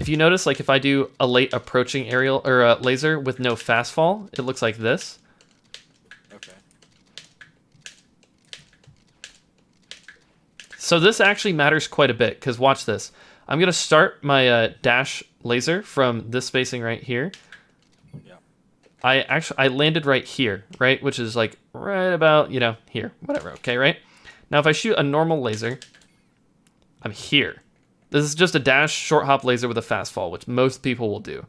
if you notice, like if I do a late approaching aerial or a laser with no fast fall, it looks like this. Okay. So this actually matters quite a bit, because watch this. I'm going to start my dash laser from this spacing right here. Yeah. I landed right here, right? Which is like right about, you know, here, whatever, okay, right? Now if I shoot a normal laser, I'm here. This is just a dash short hop laser with a fast fall, which most people will do.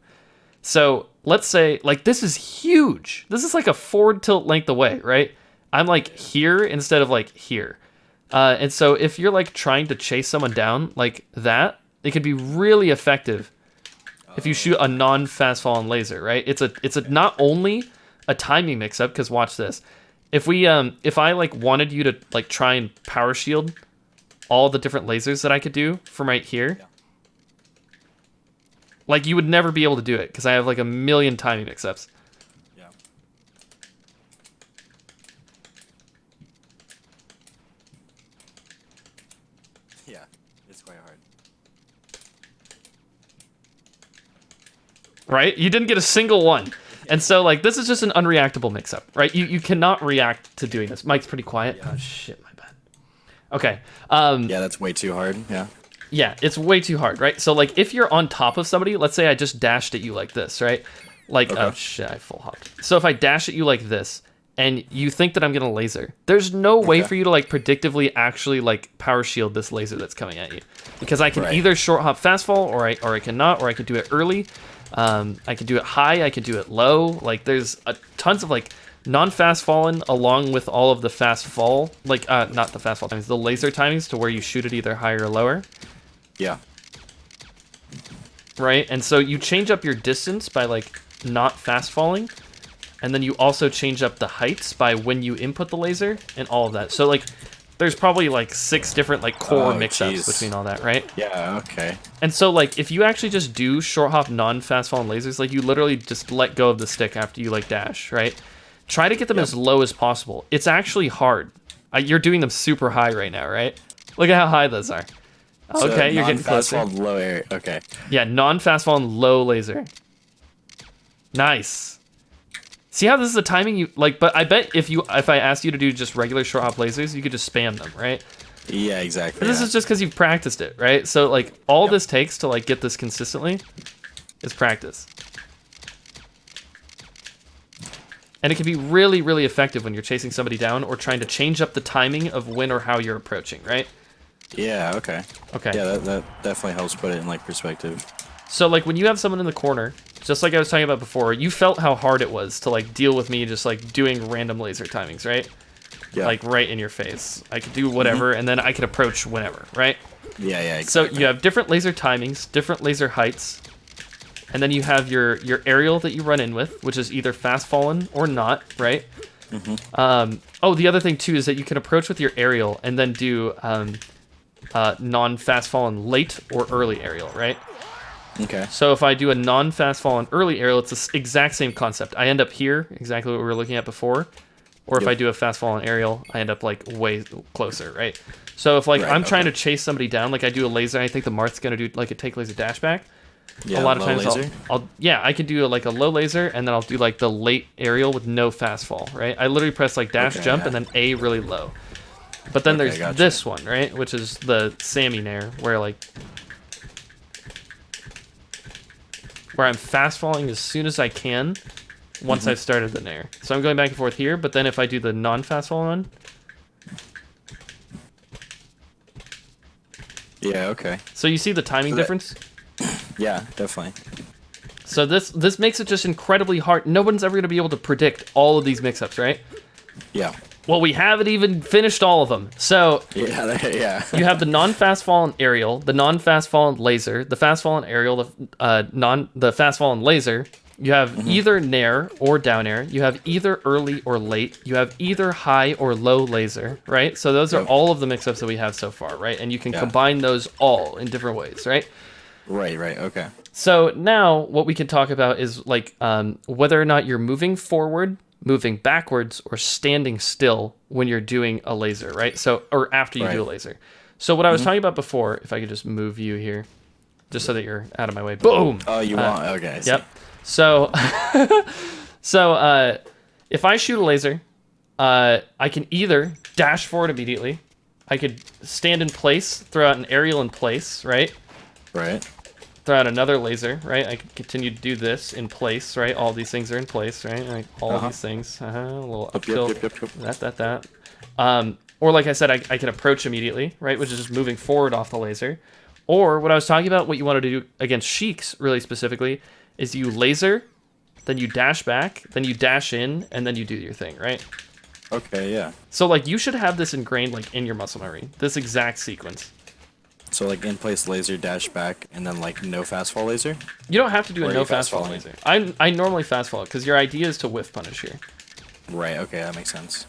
So let's say, like, this is huge. This is like a forward tilt length away, right? I'm like here instead of like here. And so if you're like trying to chase someone down like that, it could be really effective if you shoot a non-fast falling laser, right? It's a not only a timing mix-up, because watch this. If I like wanted you to like try and power shield all the different lasers that I could do from right here, like you would never be able to do it because I have like a million timing mix-ups. Yeah. Yeah, it's quite hard. Right? You didn't get a single one. And so like this is just an unreactable mix-up, right? You cannot react to doing this. Mike's pretty quiet. Yeah. Oh shit, my bad. Okay. Yeah, that's way too hard. Yeah. Yeah, it's way too hard, right? So like if you're on top of somebody, let's say I just dashed at you like this, right? Like, Okay. oh shit, I full hopped. So if I dash at you like this and you think that I'm gonna laser, there's no way Okay. for you to like predictively actually like power shield this laser that's coming at you. Because I can Right. either short hop fast fall or I cannot, or I can do it early. I can do it high, I can do it low. Like there's tons of like non-fast fallen along with all of the fast fall, like not the fast fall timings, the laser timings to where you shoot it either higher or lower. Yeah. Right? And so you change up your distance by like not fast falling, and then you also change up the heights by when you input the laser and all of that. So like there's probably like 6 different like core mix-ups geez. between all that, right? Yeah. Okay. And so like if you actually just do short hop non-fast falling lasers, like you literally just let go of the stick after you like dash, right? Try to get them as low as possible. It's actually hard. You're doing them super high right now, right? Look at how high those are. So Okay, you're getting non-fast closer. fall, low area. Okay. Yeah, non-fast fall and low laser. Nice. See how this is the timing you like? But I bet if I asked you to do just regular short hop lasers, you could just spam them, right? Yeah. Exactly. But this is just because you've practiced it, right? So like all this takes to like get this consistently is practice. And it can be really, really effective when you're chasing somebody down or trying to change up the timing of when or how you're approaching, right? Yeah. Okay. Okay. Yeah. That definitely helps put it in like perspective. So like when you have someone in the corner, just like I was talking about before, you felt how hard it was to like deal with me just like doing random laser timings, right? Yeah. Like right in your face. I could do whatever, and then I could approach whenever, right? Yeah. Yeah. So Exactly. you have different laser timings, different laser heights, and then you have your aerial that you run in with, which is either fast fallen or not, right? Oh, the other thing too is that you can approach with your aerial and then do non-fast fallen late or early aerial, right? Okay. So if I do a non-fast fallen early aerial, it's the exact same concept. I end up here, exactly what we were looking at before. Or if Yep. I do a fast fallen aerial, I end up like way closer, right? So if like Right, I'm trying to okay. chase somebody down, like I do a laser, I think the Marth's gonna do like a take laser dash back. Yeah. A lot of low times laser. I can do like a low laser, and then I'll do like the late aerial with no fast fall, right? I literally press like dash Okay, jump yeah. and then A really low. But then Okay, there's gotcha. this one, right? Which is the Sammy Nair, where I'm fast falling as soon as I can once I've started the Nair. So I'm going back and forth here, but then if I do the non-fast fall one, Yeah. Okay. so you see the timing So that- difference? Yeah. Definitely. So this makes it just incredibly hard. No one's ever going to be able to predict all of these mix-ups, right? Yeah. Well, we haven't even finished all of them. So Yeah. Yeah. you have the non-fast fallen aerial, the non-fast fallen laser, the fast fallen aerial, the fast fallen laser. You have either nair or down air. You have either early or late. You have either high or low laser, right? So those are Yep. all of the mix-ups that we have so far, right? And you can Yeah. combine those all in different ways, right? Right. Right. Okay. So now what we can talk about is like whether or not you're moving forward, moving backwards, or standing still when you're doing a laser, right? So, or after you do a Right. laser. So what I was talking about before, if I could just move you here. just so that you're out of my way. Boom. Oh, you want? Okay. I see. Yep. So, if I shoot a laser, I can either dash forward immediately. I could stand in place, throw out an aerial in place, right? Right. Throw out another laser, right? I can continue to do this in place, right? All these things are in place, right? Like all of these things. A little up tilt. That. Or like I said, I can approach immediately, right? Which is just moving forward off the laser. Or what I was talking about, what you want to do against Sheiks, really specifically, is you laser, then you dash back, then you dash in, and then you do your thing, right? Okay, yeah. So like you should have this ingrained like in your muscle memory, this exact sequence. So like in place laser, dash back, and then like no fast fall laser? You don't have to do Or a are no you fast fall fast-falling? laser. I normally fast fall because your idea is to whiff punish here. Right, okay, that makes sense.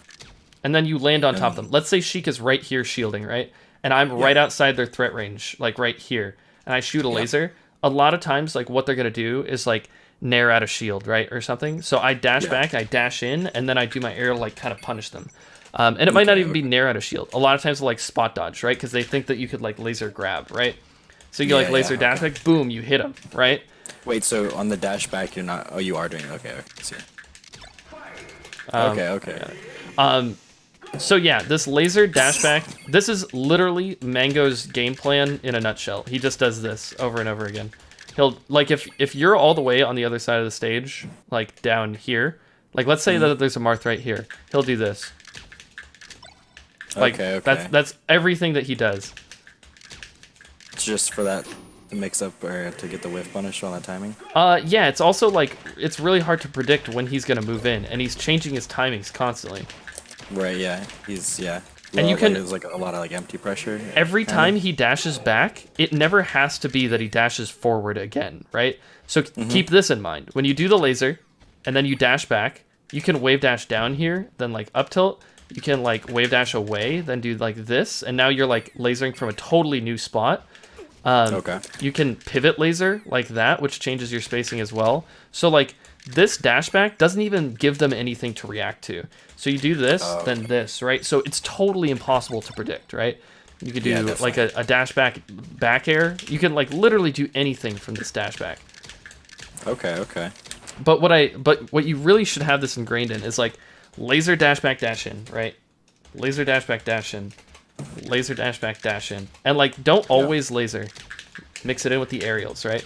And then you land on top of them. Let's say Sheik is right here shielding, right? And I'm right outside their threat range, like right here. And I shoot a laser. A lot of times, like what they're going to do is like nair out a shield, right? Or something. So I dash back, I dash in, and then I do my aerial, like kind of punish them. And it might not even be nair out a shield. A lot of times they'll like spot dodge, right? Because they think that you could like laser grab, right? So you like laser dash back, boom, you hit them, right? Wait, so on the dash back, you're not... Oh, you are doing it. Okay, I see. Okay. So yeah, this laser dash back, this is literally Mango's game plan in a nutshell. He just does this over and over again. He'll, like, if you're all the way on the other side of the stage, like down here, like let's say that there's a Marth right here, he'll do this. Like, that's everything that he does. It's just for that to mix up or to get the whiff punish on that timing? Yeah, it's also like, it's really hard to predict when he's gonna move in, and he's changing his timings constantly. Right, yeah. He's, And you can... There's like a lot of like empty pressure. Every time he dashes back, it never has to be that he dashes forward again, right? So keep this in mind. When you do the laser, and then you dash back, you can wave dash down here, then like up tilt. You can like wave dash away, then do like this, and now you're like lasering from a totally new spot. You can pivot laser like that, which changes your spacing as well. So like this dash back doesn't even give them anything to react to. So you do this, then this, right? So it's totally impossible to predict, right? You could do like a dash back air. You can like literally do anything from this dash back. Okay. But what you really should have this ingrained in is like laser dash back dash in, right? Laser dash back dash in. Laser dash back dash in. And like don't always laser. Mix it in with the aerials, right?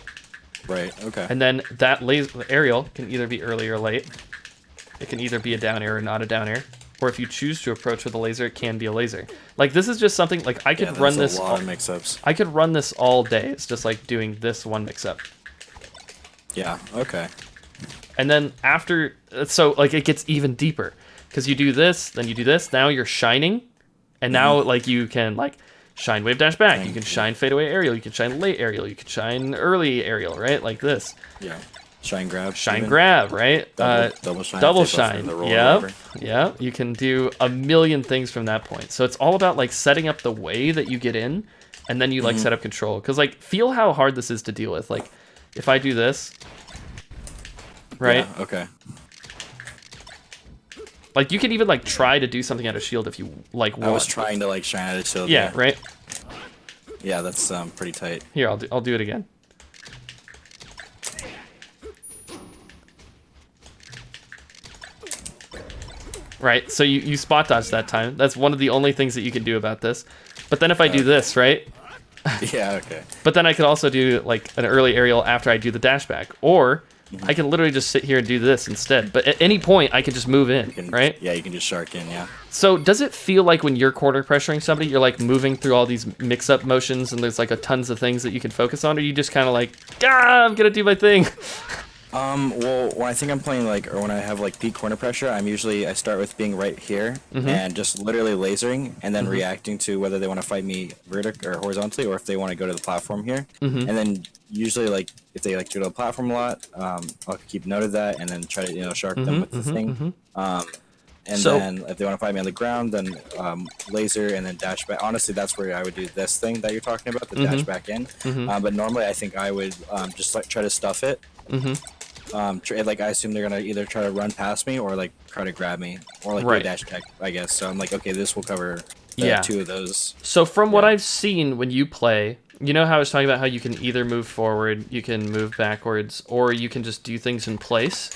Right, okay. And then that laser aerial can either be early or late. It can either be a down air or not a down air. Or if you choose to approach with a laser, it can be a laser. Like this is just something like I could run this. A lot of mix-ups. I could run this all day. It's just like doing this one mix-up. Yeah, okay. And then after, so like it gets even deeper because you do this, then you do this. Now you're shining, and now like you can like shine wave dash back. You can shine fade away aerial. You can shine late aerial. You can shine early aerial, right? Like this. Yeah. Shine grab. Shine grab, right? Double shine. Double shine. Yep. You can do a million things from that point. So it's all about like setting up the way that you get in, and then you like set up control. Because like feel how hard this is to deal with. Like if I do this. Right? Yeah, okay. Like you can even like try to do something out of shield if you like want. I was trying to like shine out of shield. Yeah, right? Yeah, that's pretty tight. Here, I'll do it again. Right, so you spot dodge that time. That's one of the only things that you can do about this. But then if I do this, right? Yeah, okay. But then I could also do like an early aerial after I do the dash back. Or I can literally just sit here and do this instead. But at any point, I can just move in, right? Yeah, you can just shark in, yeah. So does it feel like when you're corner pressuring somebody, you're like moving through all these mix-up motions and there's like a tons of things that you can focus on? Or you just kind of like, I'm going to do my thing? Well, when I think I'm playing like, or when I have like peak corner pressure, I start with being right here and just literally lasering and then reacting to whether they want to fight me vertically or horizontally, or if they want to go to the platform here. And then usually like if they like go to the platform a lot, I'll keep note of that and then try to shark them with the thing. And then if they want to fight me on the ground, then laser and then dash back. Honestly, that's where I would do this thing that you're talking about, the dash back in. But normally I think I would just like try to stuff it. Like I assume they're gonna either try to run past me or like try to grab me or like do a dash back, I guess. So I'm like, okay, this will cover two of those. So from what I've seen when you play, you know how I was talking about how you can either move forward, you can move backwards, or you can just do things in place?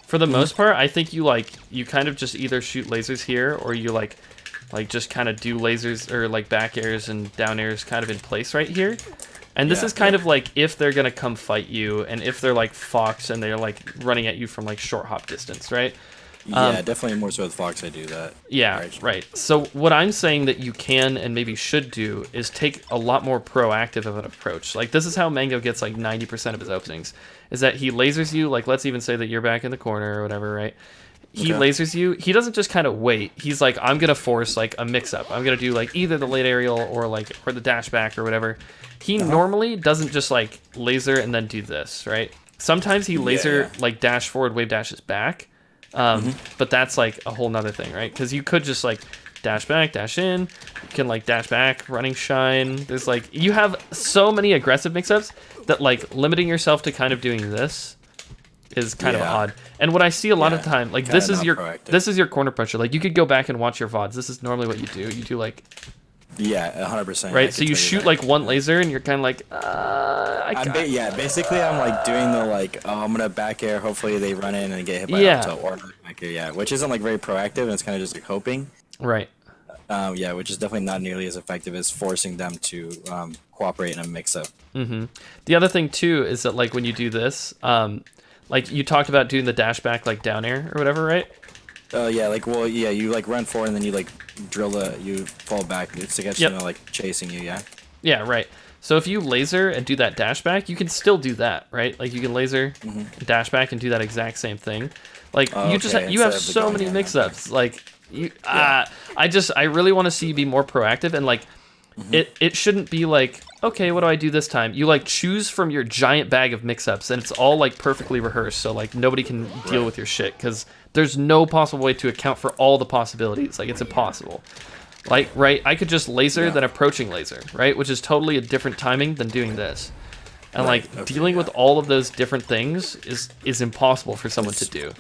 For the most part, I think you kind of just either shoot lasers here, or you like just kind of do lasers or like back airs and down airs kind of in place right here. And this is kind of like if they're gonna come fight you, and if they're like Fox and they're like running at you from like short hop distance, right? Yeah, definitely more so with Fox I do that. Yeah, right. So what I'm saying that you can and maybe should do is take a lot more proactive of an approach. Like this is how Mango gets like 90% of his openings, is that he lasers you, like let's even say that you're back in the corner or whatever, right? He lasers you. He doesn't just kind of wait. He's like, I'm gonna force like a mix-up. I'm gonna do like either the late aerial or the dash back or whatever. He normally doesn't just like laser and then do this, right? Sometimes he laser like dash forward, wave dashes back. But that's like a whole nother thing, right? Because you could just like dash back, dash in. You can like dash back, running shine. There's like, you have so many aggressive mix-ups that like limiting yourself to kind of doing this is kind of odd. And what I see a lot of time, like this is your corner pressure. Like you could go back and watch your VODs. This is normally what you do. You do like 100%. Right, so you shoot like one laser and you're kind of like, basically I'm like doing the like, oh, I'm gonna back air. Hopefully they run in and get hit by up tilt or back air, which isn't like very proactive, and it's kind of just like hoping. Right. Which is definitely not nearly as effective as forcing them to cooperate in a mix-up. The other thing too is that like when you do this, like you talked about doing the dash back like down air or whatever, right? You like run forward and then you like you fall back. It's to get you know, like chasing you, Yeah, right. So if you laser and do that dash back, you can still do that, right? Like you can laser, dash back, and do that exact same thing. Like you have so many mix-ups. Like I really want to see you be more proactive, and like it shouldn't be like, okay, what do I do this time? You like choose from your giant bag of mix-ups, and it's all like perfectly rehearsed, so like nobody can deal with your shit, because there's no possible way to account for all the possibilities. Like it's impossible. Like, right, I could just laser then approaching laser, right? Which is totally a different timing than doing this. And like dealing with all of those different things is impossible for someone to do.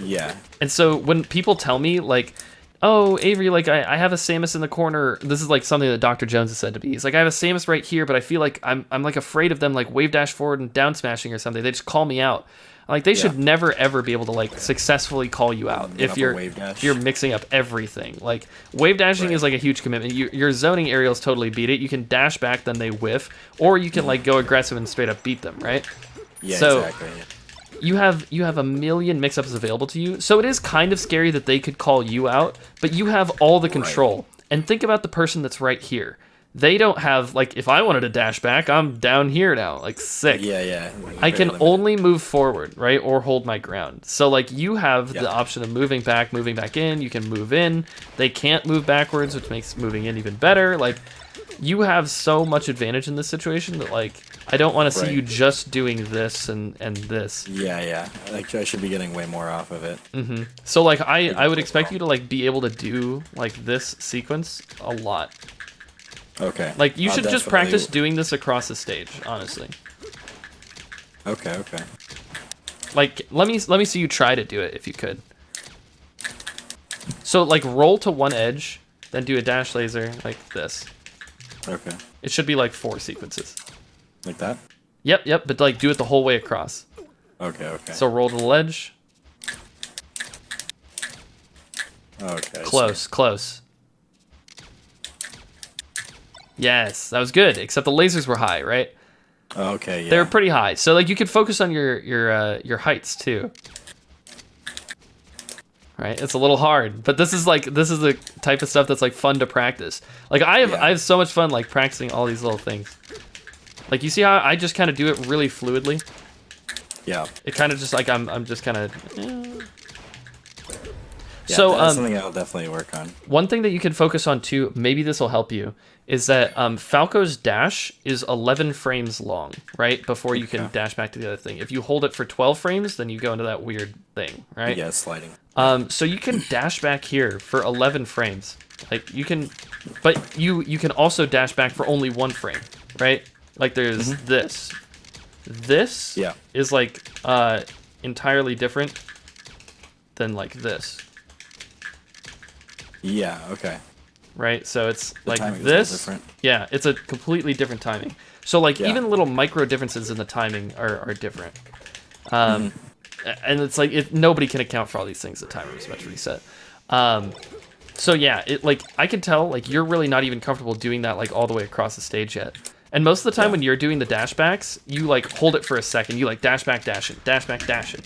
Yeah. And so when people tell me like, oh, Avery, like I have a Samus in the corner. This is like something that Dr. Jones has said to me. He's like, I have a Samus right here, but I feel like I'm like afraid of them like wave dash forward and down smashing or something. They just call me out. Like they should never ever be able to like successfully call you out if you're mixing up everything. Like wave dashing is like a huge commitment. Your zoning aerials totally beat it. You can dash back, then they whiff, or you can like go aggressive and straight up beat them, right? Yeah, so exactly. You have a million mix-ups available to you, so it is kind of scary that they could call you out, but you have all the control. And think about the person that's right here. They don't have, like, if I wanted to dash back, I'm down here now, like, sick. Yeah. I can only move forward, right, or hold my ground. So, like, you have the option of moving back in, you can move in. They can't move backwards, which makes moving in even better. Like, you have so much advantage in this situation that, like, I don't want to see you just doing this and this. Yeah. Like, I should be getting way more off of it. So, like, I would expect you to, like, be able to do, like, this sequence a lot. Okay. Like, you should just practice doing this across the stage, honestly. Okay. Like, let me see you try to do it, if you could. So, like, roll to one edge, then do a dash laser, like this. Okay. It should be, like, 4 sequences. Like that? Yep, but, like, do it the whole way across. Okay. So, roll to the ledge. Okay. Close. Yes, that was good, except the lasers were high, right? Okay, yeah. They were pretty high. So like you could focus on your heights too. Right? It's a little hard, but this is the type of stuff that's like fun to practice. Like I have so much fun like practicing all these little things. Like you see how I just kind of do it really fluidly? Yeah. It kind of just like I'm just kind of Yeah, so that's something I'll definitely work on. One thing that you can focus on too, maybe this will help you, is that Falco's dash is 11 frames long, right? Before you can dash back to the other thing. If you hold it for 12 frames, then you go into that weird thing, right? Yeah, sliding. So you can dash back here for 11 frames. Like you can, but you can also dash back for only 1 frame, right? Like there's this. This is like entirely different than like this. Yeah, okay. right? So it's like timing is this. all different. Yeah, it's a completely different timing. So like Yeah. even little micro differences in the timing are different. And it's like nobody can account for all these things. The timer was about to reset. So yeah, it like I can tell like you're really not even comfortable doing that like all the way across the stage yet. And most of the time when you're doing the dash backs, you like hold it for a second. You like dash back, dash in, dash back, dash in.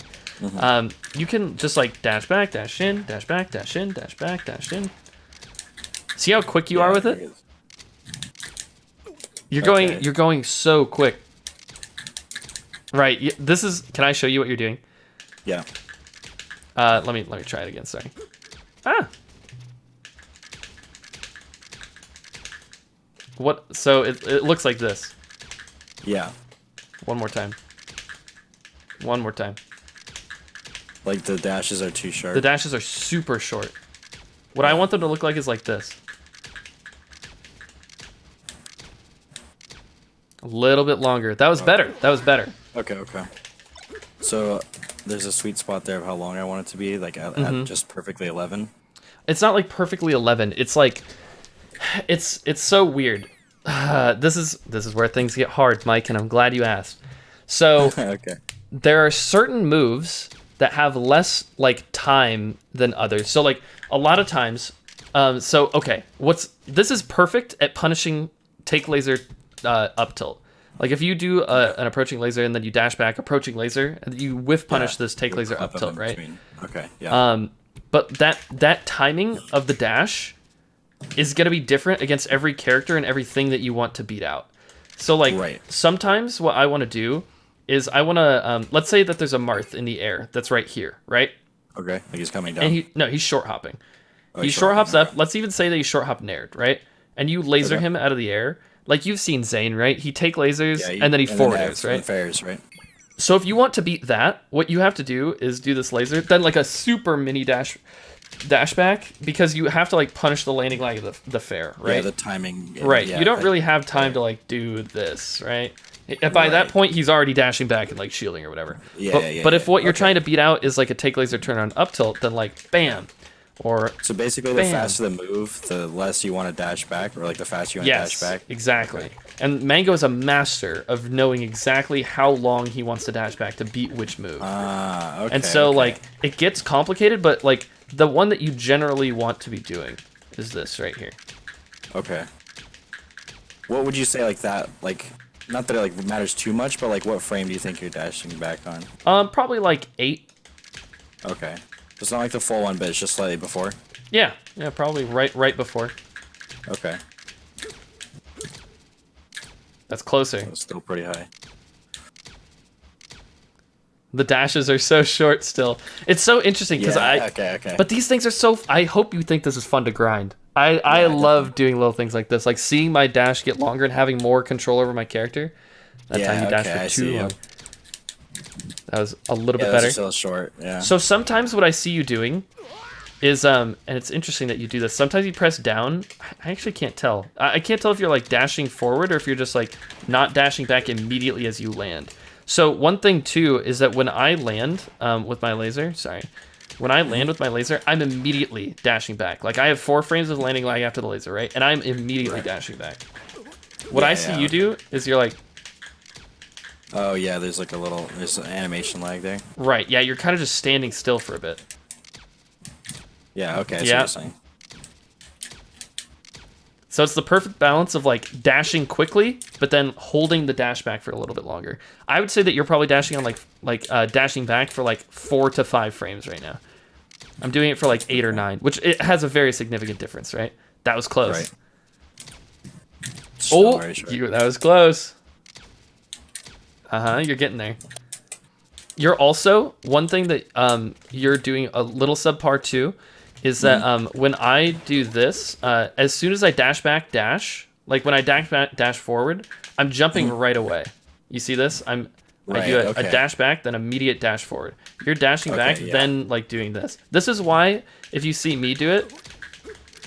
You can just like dash back, dash in, dash back, dash in, dash back, dash in. See how quick you are with it? You're going so quick. Right. This is. Can I show you what you're doing? Yeah. Let me try it again. Sorry. Ah. What? So it looks like this. Yeah. One more time. One more time. Like the dashes are too sharp. The dashes are super short. What I want them to look like is like this. A little bit longer. That was better. That was better. Okay, okay. So there's a sweet spot there of how long I want it to be, like at just perfectly 11. It's not like perfectly 11. It's like it's so weird. This is where things get hard, Mike, and I'm glad you asked. So Okay. there are certain moves that have less like time than others. So like a lot of times, okay, this is perfect at punishing take laser up tilt. Like if you do an approaching laser and then you dash back, approaching laser, and you whiff punish this take laser up tilt, right? Okay, yeah. But that timing of the dash is going to be different against every character and everything that you want to beat out. So like sometimes what I want to do is I want to let's say that there's a Marth in the air that's right here, right? Okay, like he's coming down. And he's short hopping. He short hops up. Let's even say that he short hop nared, right? And you laser him out of the air. Like you've seen Zane, right? He take lasers and then he forward airs, right? Fairs, right? So if you want to beat that, what you have to do is do this laser, then like a super mini dash back, because you have to like punish the landing lag of the fair, right? Yeah, the timing. Right. You don't really have time to like do this, right? By that point, he's already dashing back and like shielding or whatever. But if what you're trying to beat out is like a take laser turn on up tilt, then like bam. Or so basically, the faster the move, the less you want to dash back, or like the faster you want to dash back. Exactly. And Mango is a master of knowing exactly how long he wants to dash back to beat which move. Okay. And so like it gets complicated, but like the one that you generally want to be doing is this right here. Okay. What would you say like that? Like, not that it like matters too much, but like what frame do you think you're dashing back on? Probably like 8. Okay. It's not like the full one, but it's just slightly before. Yeah, probably right before. Okay. That's closer. It's still pretty high. The dashes are so short still. It's so interesting because okay. But these things are so. I hope you think this is fun to grind. I love doing little things like this, like seeing my dash get longer and having more control over my character. That time you dash for too long. That was a little bit better. Still short. Yeah. So sometimes what I see you doing is and it's interesting that you do this. Sometimes you press down. I actually can't tell. I can't tell if you're like dashing forward or if you're just like not dashing back immediately as you land. So one thing too is that when I land with my laser, when I land with my laser, I'm immediately dashing back. Like I have 4 frames of landing lag after the laser, right? And I'm immediately dashing back. What I see you do is you're like, oh yeah, there's an animation lag there. Right, yeah, you're kind of just standing still for a bit. Yeah, okay, I see what you're saying. So it's the perfect balance of like dashing quickly, but then holding the dash back for a little bit longer. I would say that you're probably dashing on dashing back for like 4 to 5 frames right now. I'm doing it for like 8 or 9, which it has a very significant difference, right? That was close. Right. Oh, that was close. You're getting there. You're also, one thing that you're doing a little subpar too, is that when I do this, as soon as I dash back, like when I dash forward, I'm jumping right away. You see this? I do a dash back, then immediate dash forward. You're dashing back, then like doing this. This is why, if you see me do it,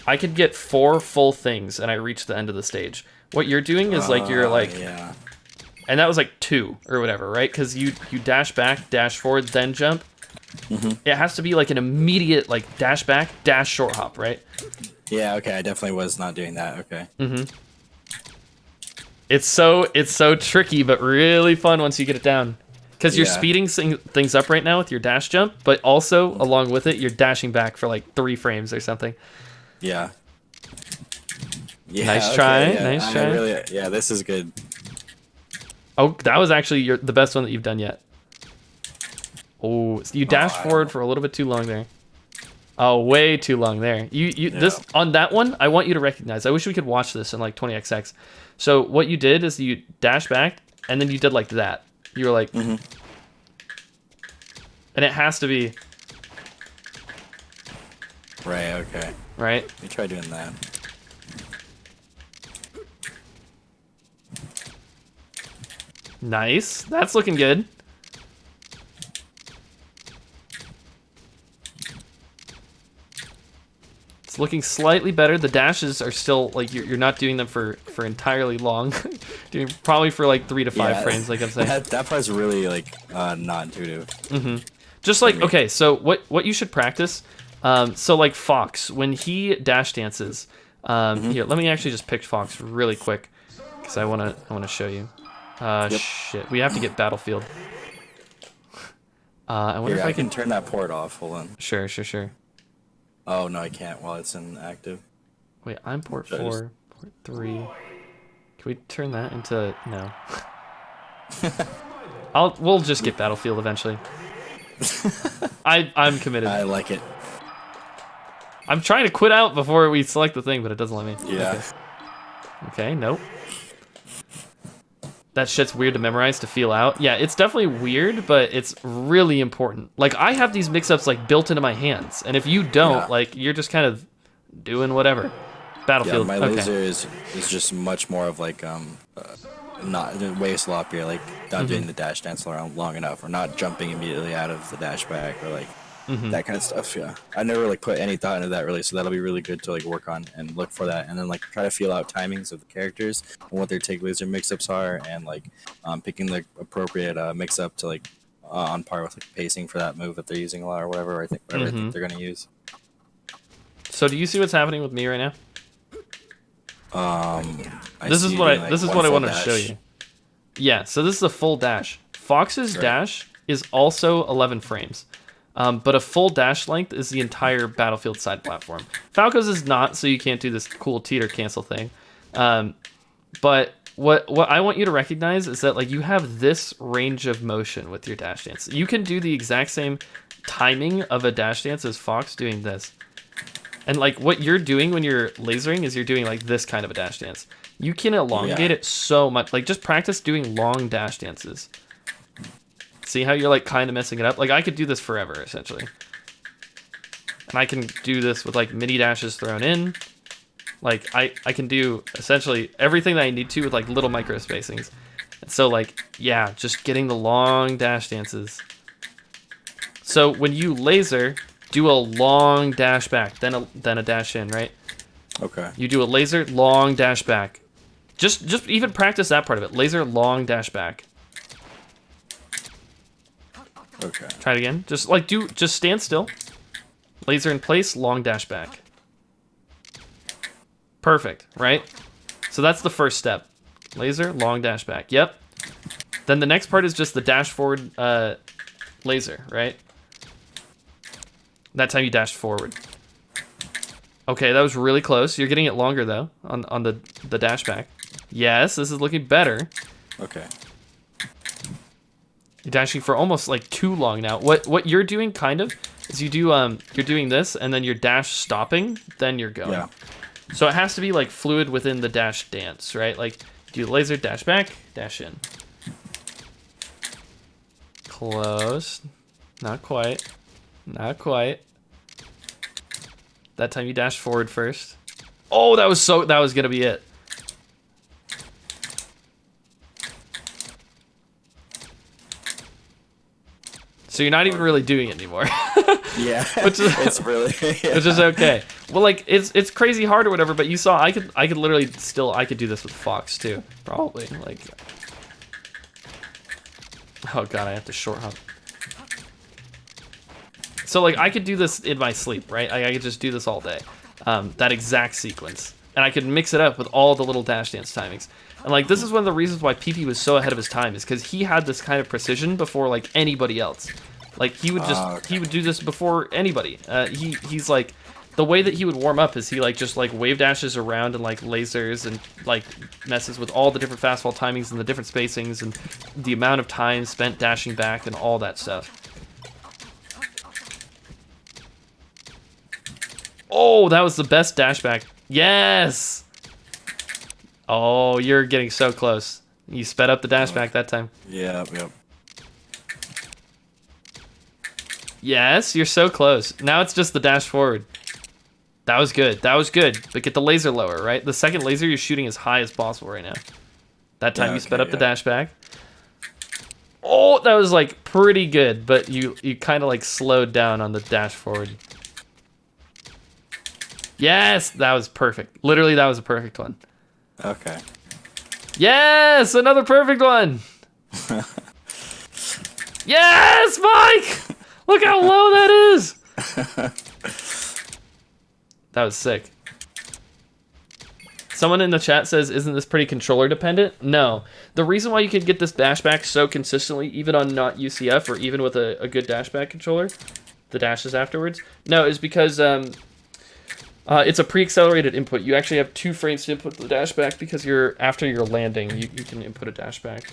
I could get 4 full things and I reach the end of the stage. What you're doing is like you're like... Yeah. And that was like 2 or whatever, right? Because you dash back, dash forward, then jump. It has to be like an immediate like dash back, dash short hop, right? Yeah, okay, I definitely was not doing that. Okay. It's so tricky, but really fun once you get it down. Because you're Yeah. speeding things up right now with your dash jump, but also along with it, you're dashing back for like 3 frames or something. Yeah. Yeah. Nice okay, try, yeah, nice try. Yeah, this is good. Oh, that was actually the best one that you've done yet. Oh, you dashed forward for a little bit too long there. Oh, way too long there. This on that one, I want you to recognize. I wish we could watch this in like 20xx. So what you did is you dash back and then you did like that. You were like, and it has to be Right. Okay. right. Let me try doing that. Nice. That's looking good. It's looking slightly better. The dashes are still like you're not doing them for entirely long. Doing probably for like 3 to 5 frames, like I'm saying. That part's really like not intuitive. Just like okay, so what you should practice. So like Fox when he dash dances. Here, let me actually just pick Fox really quick because I wanna show you. Shit, we have to get Battlefield. I wonder if I can turn that port off. Hold on. Sure. Oh no, I can't while it's inactive. Wait, I'm port 4, port 3. Can we turn that into no? We'll just get Battlefield eventually. I'm committed. I like it. I'm trying to quit out before we select the thing, but it doesn't let me. Yeah. Okay, nope. That shit's weird to memorize, to feel out. Yeah, it's definitely weird, but it's really important. Like, I have these mix-ups, like, built into my hands. And if you don't, like, you're just kind of doing whatever. Battlefield, Yeah, my laser is just much more of, like, not way sloppier, like, not doing the dash dance around long enough, or not jumping immediately out of the dash back, or, like, that kind of stuff, yeah. I never, like, put any thought into that, really, so that'll be really good to, like, work on and look for that, and then, like, try to feel out timings of the characters and what their take laser mix-ups are, and, like, picking the appropriate mix-up to, like, on par with, like, pacing for that move that they're using a lot, or whatever I think they're going to use. So do you see what's happening with me right now? This is what I want to show you. Yeah, so this is a full dash. Fox's dash is also 11 frames. But a full dash length is the entire Battlefield side platform. Falco's is not, so you can't do this cool teeter cancel thing. But what I want you to recognize is that like you have this range of motion with your dash dance. You can do the exact same timing of a dash dance as Fox doing this. And like what you're doing when you're lasering is you're doing like this kind of a dash dance. You can elongate it so much. Like just practice doing long dash dances. See how you're like kind of messing it up? Like I could do this forever essentially. And I can do this with like mini dashes thrown in. Like I can do essentially everything that I need to with like little micro spacings. And so like, yeah, just getting the long dash dances. So when you laser, do a long dash back, then a dash in, right? Okay. You do a laser, long dash back. Just even practice that part of it. Laser, long dash back. Okay. Try it again. Just stand still. Laser in place, long dash back. Perfect, right? So that's the first step. Laser, long dash back. Yep. Then the next part is just the dash forward laser, right? That time you dashed forward. Okay, that was really close. You're getting it longer though on the dash back. Yes, this is looking better. Okay. You're dashing for almost like too long now. What you're doing kind of is you do you're doing this and then you're dash stopping, then you're going. Yeah. So it has to be like fluid within the dash dance, right? Like do laser, dash back, dash in. Close. Not quite. Not quite. That time you dash forward first. Oh, that was gonna be it. So you're not even really doing it anymore. Yeah, which is, it's really which is okay. Well, like it's crazy hard or whatever, but you saw I could literally I could do this with Fox too, probably. Like, oh god, I have to short hop. So like I could do this in my sleep, right? I could just do this all day. that exact sequence. And I could mix it up with all the little dash dance timings. And like this is one of the reasons why PP was so ahead of his time, is because he had this kind of precision before like anybody else. Like he would just he would do this before anybody. He's like, the way that he would warm up is he like just like wave dashes around and like lasers and like messes with all the different fastball timings and the different spacings and the amount of time spent dashing back and all that stuff. Oh, that was the best dash back. Yes! Oh, you're getting so close. You sped up the dash back that time. Yep. Yes, you're so close. Now it's just the dash forward. That was good. That was good. But get the laser lower, right? The second laser you're shooting as high as possible right now. That time you sped up the dash back. Oh, that was like pretty good, but you kind of like slowed down on the dash forward. Yes, that was perfect. Literally, that was a perfect one. Okay. Yes, another perfect one. Yes, Mike! Look how low that is. That was sick. Someone in the chat says, isn't this pretty controller dependent? No. The reason why you can get this dashback so consistently, even on not UCF or even with a good dashback controller, the dashes afterwards, no, is because it's a pre-accelerated input. You actually have 2 frames to input the dashback because after you're landing, you can input a dashback.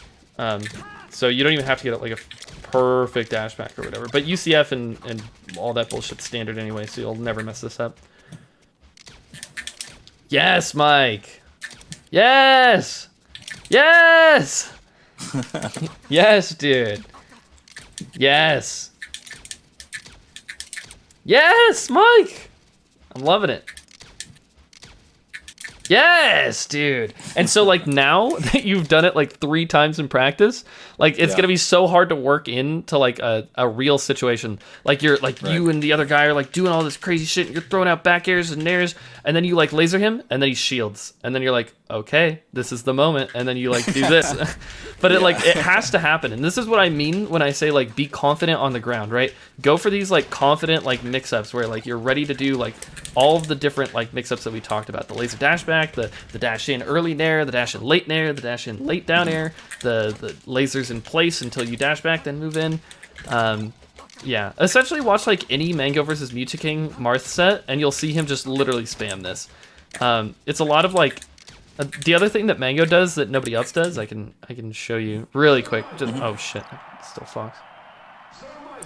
So you don't even have to get like a perfect dashback or whatever. But UCF and all that bullshit's standard anyway, so you'll never mess this up. Yes, Mike. Yes. Yes. Yes, dude. Yes. Yes, Mike. I'm loving it. Yes, dude. And so like now that you've done it like 3 times in practice, like it's gonna be so hard to work into like a real situation. Like you're like you and the other guy are like doing all this crazy shit, and you're throwing out back airs and nairs, and then you like laser him, and then he shields, and then you're like, okay, this is the moment, and then you like do this. But it has to happen, and this is what I mean when I say like be confident on the ground, right? Go for these like confident like mix-ups where like you're ready to do like all of the different like mix-ups that we talked about: the laser dash back, the dash in early nair, the dash in late nair, the dash in late down air, the lasers in place until you dash back, then move in. Yeah, essentially watch like any Mango versus Mewtwo Marth set, and you'll see him just literally spam this. It's a lot of like the other thing that Mango does that nobody else does. I can show you really quick. Just oh shit, it's still Fox.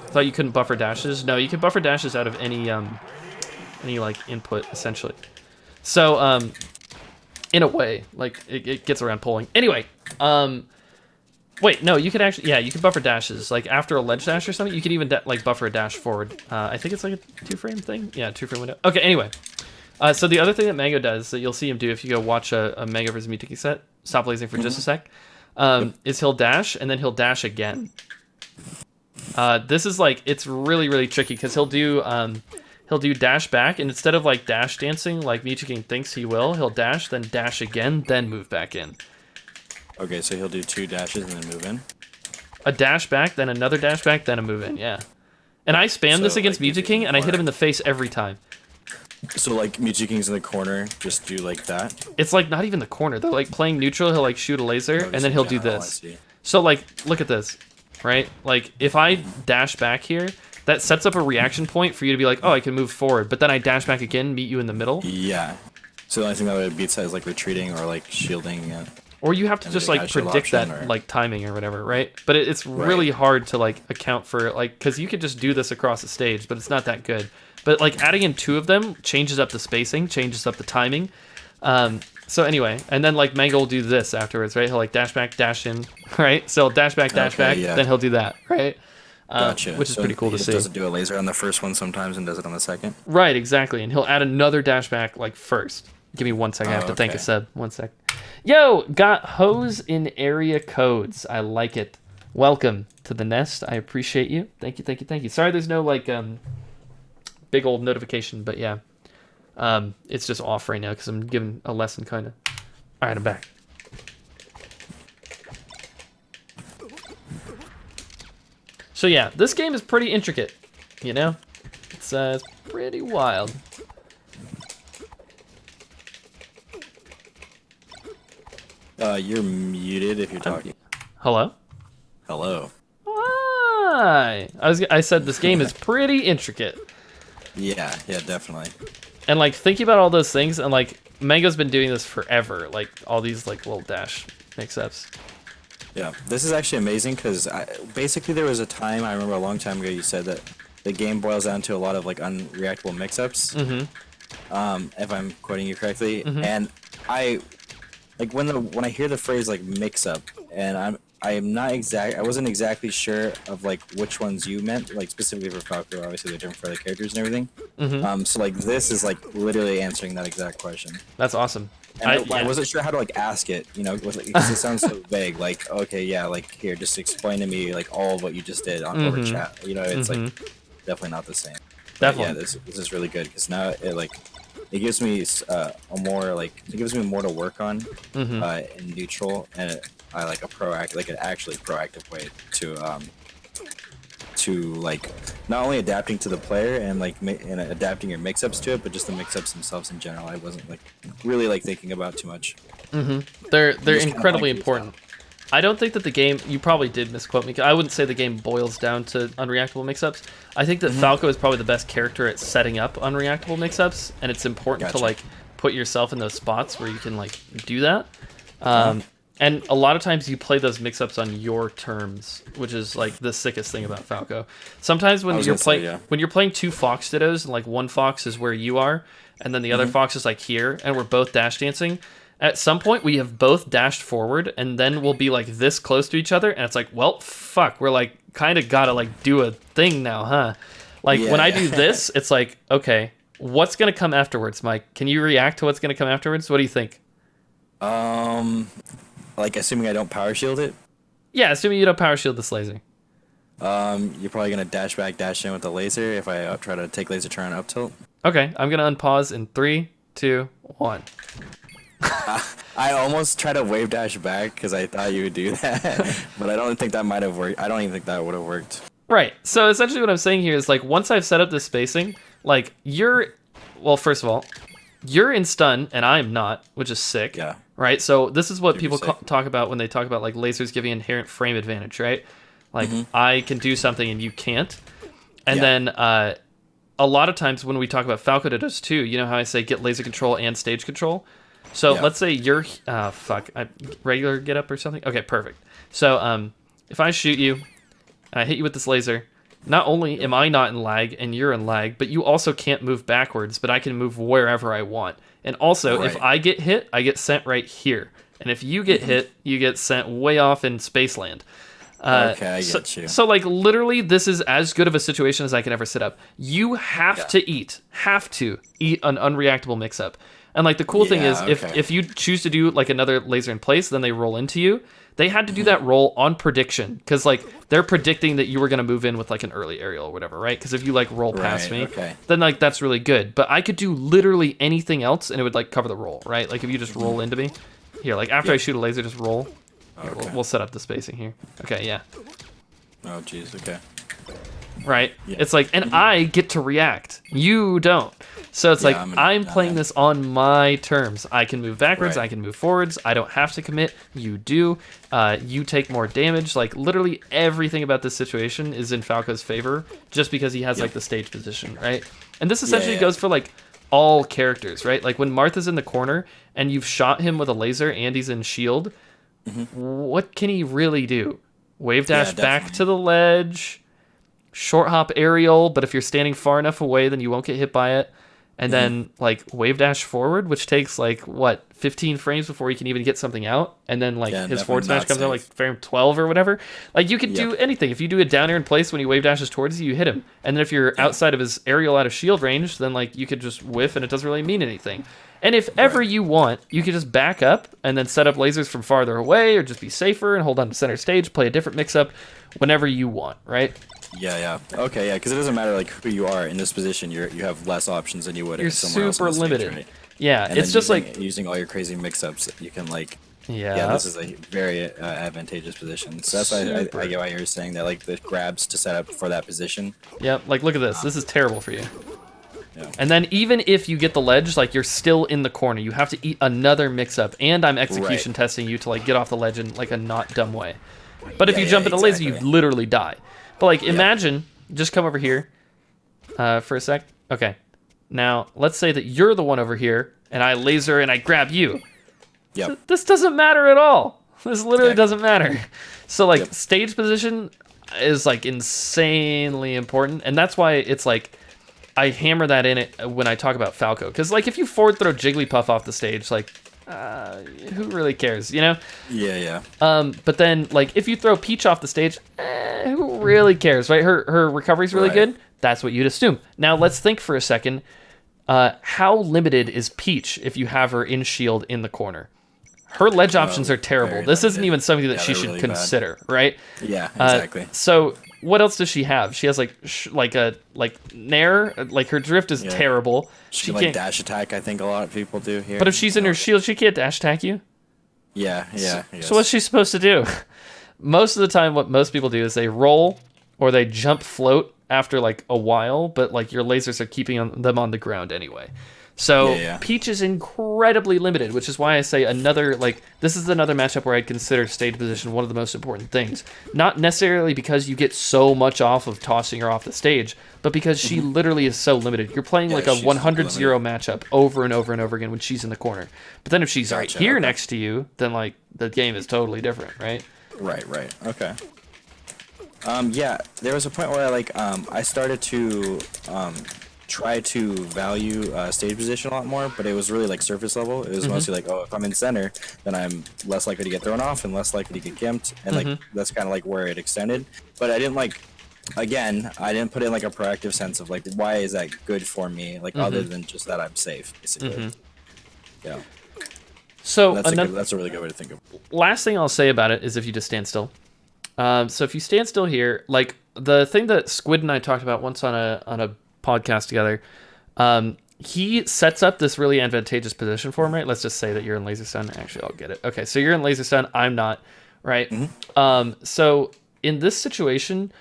Thought you couldn't buffer dashes. No, you can buffer dashes out of any like input essentially. So in a way, like it gets around polling. Anyway, wait, no, you could actually, yeah, you can buffer dashes. Like after a ledge dash or something, you can even like buffer a dash forward. I think it's like a 2-frame thing. Yeah, 2-frame window. Okay, anyway. So the other thing that Mango does that you'll see him do if you go watch a Mango vs. Mewtwo set, stop lasing for just a sec, is he'll dash and then he'll dash again. This is like, it's really, really tricky because he'll do dash back, and instead of like dash dancing like Mewtwo thinks he will, he'll dash, then dash again, then move back in. Okay, so he'll do 2 dashes and then move in? A dash back, then another dash back, then a move in, yeah. And I spam this against like, Mewtwo and I hit him in the face every time. So like Mewtwo's in the corner, just do like that? It's like not even the corner. They're like playing neutral, he'll like shoot a laser, and then he'll do this. So like, look at this, right? Like if I dash back here, that sets up a reaction point for you to be like, oh, I can move forward, but then I dash back again, meet you in the middle. Yeah. So the only thing that would beat that is like retreating or like shielding. Or you have to just like predict that like timing or whatever, right? But it's really hard to like account for like, because you could just do this across the stage, but it's not that good. But like adding in 2 of them changes up the spacing, changes up the timing. So anyway, and then like Mango will do this afterwards, right? He'll like dash back, dash in, right? So dash back, back, then he'll do that, right? Gotcha. Which is pretty cool to see. He doesn't do a laser on the first one sometimes and does it on the second? Right, exactly. And he'll add another dash back like first. Give me 1 second. I have to thank a sub. 1 sec. Yo, got hose in area codes. I like it. Welcome to the nest. I appreciate you. Thank you, thank you, thank you. Sorry there's no like big old notification, but yeah. It's just off right now because I'm giving a lesson kind of. All right, I'm back. So yeah, this game is pretty intricate, you know? It's pretty wild. You're muted if you're talking. Hello? Hello. Hi. I said this game is pretty intricate. Yeah, definitely. And like thinking about all those things, and like Mango's been doing this forever, like all these like little dash mix-ups. Yeah, this is actually amazing because basically there was a time, I remember a long time ago, you said that the game boils down to a lot of like unreactable mix-ups. If I'm quoting you correctly. And I like when I hear the phrase like mix-up, and I wasn't exactly sure of like which ones you meant, like specifically for Falco. Obviously they're different for the characters and everything. So like this is like literally answering that exact question. That's awesome. And I wasn't sure how to like ask it, you know, because it sounds so vague. Like, okay, yeah, like here, just explain to me like all of what you just did on over chat. You know, it's like definitely not the same. Definitely. But yeah, this is really good because now it gives me more to work on in neutral, and I like an actually proactive way to like not only adapting to the player and like and adapting your mix-ups to it, but just the mix-ups themselves in general. I wasn't like really like thinking about too much. They're incredibly important. I don't think that the game, you probably did misquote me. I wouldn't say the game boils down to unreactable mix-ups. I think that Falco is probably the best character at setting up unreactable mix-ups, and it's important to like put yourself in those spots where you can like do that. And a lot of times you play those mix-ups on your terms, which is like the sickest thing about Falco. Sometimes when you're playing when you're playing two fox dittos, and like one fox is where you are, and then the other fox is like here, and we're both dash dancing. At some point, we have both dashed forward, and then we'll be like this close to each other, and it's like, well, fuck, we're like kind of gotta like do a thing now, huh? Like when I do this, it's like, okay, what's gonna come afterwards, Mike? Can you react to what's gonna come afterwards? What do you think? Like assuming I don't power shield it. Yeah, assuming you don't power shield this laser. You're probably gonna dash back, dash in with the laser if I try to take laser turn up tilt. Okay, I'm gonna unpause in 3, 2, 1. I almost tried to wave dash back because I thought you would do that, but I don't think that might have worked. I don't even think that would have worked. Right. So essentially what I'm saying here is like once I've set up this spacing, like well, first of all, you're in stun and I'm not, which is sick. Yeah. Right. So this is what people talk about when they talk about like lasers giving inherent frame advantage, right? Like I can do something and you can't. And then a lot of times when we talk about Falco does too, you know how I say get laser control and stage control? So let's say you're regular get up or something. Okay, perfect. So if I shoot you and I hit you with this laser, not only am I not in lag and you're in lag, but you also can't move backwards, but I can move wherever I want. And also, if I get hit, I get sent right here. And if you get hit, you get sent way off in Spaceland. Okay, I get you. So like literally, this is as good of a situation as I can ever set up. You have to eat an unreactable mix-up. And like the cool thing is, if you choose to do like another laser in place, then they roll into you. They had to do that roll on prediction because like they're predicting that you were gonna move in with like an early aerial or whatever, right? Because if you like roll past me, then like that's really good. But I could do literally anything else and it would like cover the roll, right? Like if you just roll into me, here, like after I shoot a laser, just roll. Here, we'll set up the spacing here. Okay, yeah. Oh jeez, okay. Right? Yeah. It's like, and I get to react. You don't. So it's like, I'm playing this on my terms. I can move backwards, I can move forwards, I don't have to commit, you do. You take more damage. Like, literally everything about this situation is in Falco's favor, just because he has, like, the stage position, right? And this essentially goes for, like, all characters, right? Like, when Martha's in the corner, and you've shot him with a laser, and he's in shield, what can he really do? Wave dash back to the ledge, short hop aerial, but if you're standing far enough away, then you won't get hit by it. And then, like, wave dash forward, which takes, like, what, 15 frames before he can even get something out? And then, like, his forward smash comes out, like, frame 12 or whatever. Like, you can do anything. If you do a down air in place when he wave dashes towards you, you hit him. And then if you're outside of his aerial out of shield range, then, like, you could just whiff and it doesn't really mean anything. And if ever you want, you could just back up and then set up lasers from farther away or just be safer and hold on to center stage, play a different mix-up whenever you want, right? Yeah. Okay, yeah, because it doesn't matter like who you are in this position. You have less options than you would. You're somewhere super else limited. Stage, right? Yeah, and it's just like using all your crazy mix-ups. You can like. Yeah, this is a very advantageous position. So that's why I get why you're saying that like the grabs to set up for that position. Yep, like look at this. This is terrible for you. Yeah. And then even if you get the ledge, like you're still in the corner. You have to eat another mix-up, and I'm execution testing you to like get off the ledge in like a not dumb way. But if you jump in a laser, you literally die. But like imagine, just come over here for a sec. Okay. Now, let's say that you're the one over here, and I laser and I grab you. Yep. This doesn't matter at all. This literally doesn't matter. So like stage position is like insanely important, and that's why it's like I hammer that in it when I talk about Falco, because like if you forward throw Jigglypuff off the stage, like who really cares, you know? Yeah. But then like if you throw Peach off the stage, who really cares, right? Her recovery's really good. That's what you'd assume. Now let's think for a second. How limited is Peach if you have her in shield in the corner? Her ledge options are terrible. This isn't even something that she should really consider, right? Yeah, exactly. So what else does she have? She has like Nair, like her drift is terrible. She can like dash attack, I think a lot of people do here. But if she's in her shield, she can't dash attack you? Yeah. So what's she supposed to do? Most of the time what most people do is they roll or they jump float after like a while, but like your lasers are keeping them on the ground anyway. So Peach is incredibly limited, which is why I say this is another matchup where I'd consider stage position one of the most important things. Not necessarily because you get so much off of tossing her off the stage, but because she literally is so limited. You're playing like a 100-0 matchup over and over and over again when she's in the corner. But then if she's right here next to you, then like the game is totally different, right? Right. Okay. Yeah, there was a point where I started to try to value stage position a lot more, but it was really like surface level. It was mostly like, if I'm in center, then I'm less likely to get thrown off and less likely to get gimped, and like that's kind of like where it extended. But I didn't I didn't put in like a proactive sense of like, why is that good for me, like other than just that I'm safe, basically. Yeah. So that's a really good way to think of it. Last thing I'll say about it is if you just stand still. So if you stand still here, like the thing that Squid and I talked about once on a podcast together, he sets up this really advantageous position for him, right? Let's just say that you're in laser stun. Actually, I'll get it. Okay, so you're in laser stun. I'm not, right? So in this situation,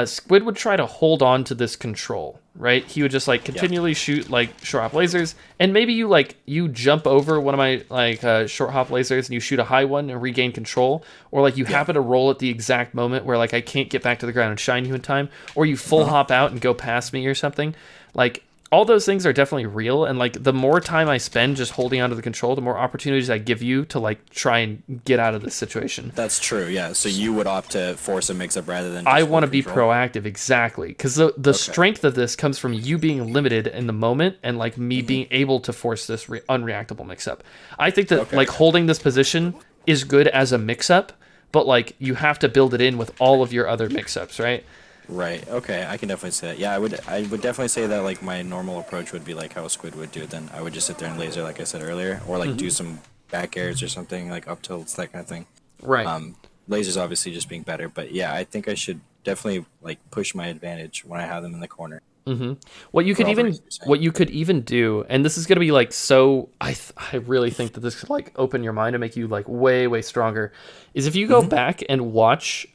Squid would try to hold on to this control, right? He would just like continually shoot like short hop lasers, and maybe you jump over one of my short hop lasers and you shoot a high one and regain control, or like you happen to roll at the exact moment where like I can't get back to the ground and shine you in time, or you full hop out and go past me or something. Like all those things are definitely real, and like the more time I spend just holding onto the control, the more opportunities I give you to like try and get out of this situation. That's true, yeah. So you would opt to force a mix-up rather than just I want to be proactive, exactly, because the strength of this comes from you being limited in the moment and like me being able to force this unreactable mix-up. I think that like holding this position is good as a mix-up, but like you have to build it in with all of your other mix-ups, right? Right. Okay. I can definitely say that. Yeah, I would definitely say that like my normal approach would be like how Squid would do it. Then I would just sit there and laser, like I said earlier, or like do some back airs or something, like up tilts, that kind of thing. Right. Lasers obviously just being better, but yeah, I think I should definitely like push my advantage when I have them in the corner. What you could even do, and this is gonna be like so. I really think that this could like open your mind and make you like way stronger. Is if you go back and watch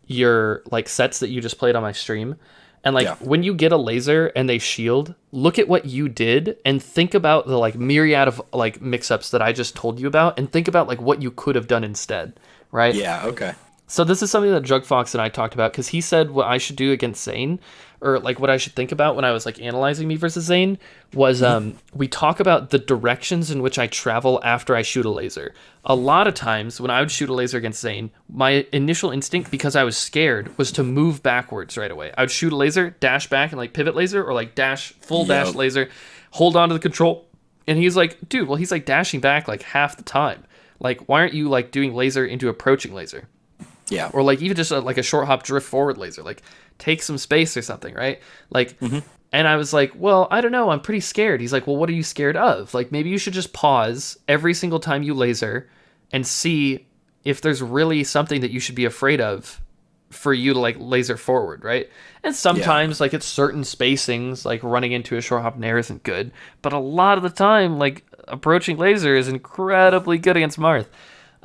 your like sets that you just played on my stream, and like when you get a laser and they shield, look at what you did and think about the like myriad of like mix-ups that I just told you about, and think about like what you could have done instead, right? Yeah, okay. So this is something that Jug Fox and I talked about, because he said what I should do against Zane, or like what I should think about when I was like analyzing me versus Zane, was we talk about the directions in which I travel after I shoot a laser. A lot of times when I would shoot a laser against Zane, my initial instinct, because I was scared, was to move backwards right away. I would shoot a laser, dash back, and like pivot laser, or like full dash laser, hold on to the control. And he's like, dude, well, he's like dashing back like half the time. Like, why aren't you like doing laser into approaching laser? Yeah. Or like even just like a short hop drift forward laser, like take some space or something, right? Like, and I was like, well, I don't know, I'm pretty scared. He's like, well, what are you scared of? Like, maybe you should just pause every single time you laser and see if there's really something that you should be afraid of for you to like laser forward, right? And sometimes like it's certain spacings, like running into a short hop nair isn't good, but a lot of the time, like approaching laser is incredibly good against Marth.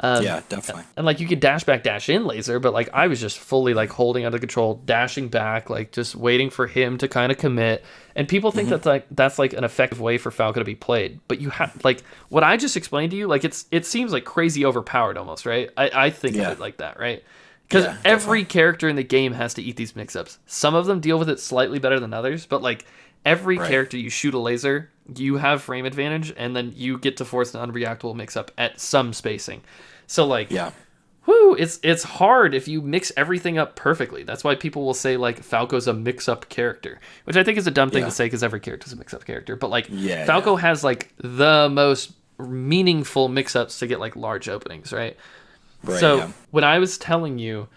Yeah, definitely. And like you could dash back, dash in laser, but like I was just fully like holding under control, dashing back, like just waiting for him to kind of commit. And people think that's like an effective way for Falco to be played. But you have like what I just explained to you, like it seems like crazy overpowered almost, right? I think of it like that, right? Because every character in the game has to eat these mix-ups. Some of them deal with it slightly better than others, but like every character you shoot a laser, you have frame advantage, and then you get to force an unreactable mix-up at some spacing. So like, whoo, it's hard if you mix everything up perfectly. That's why people will say like Falco's a mix-up character, which I think is a dumb thing to say because every character's a mix-up character. But like Falco has like the most meaningful mix-ups to get like large openings, right? So when I was telling you,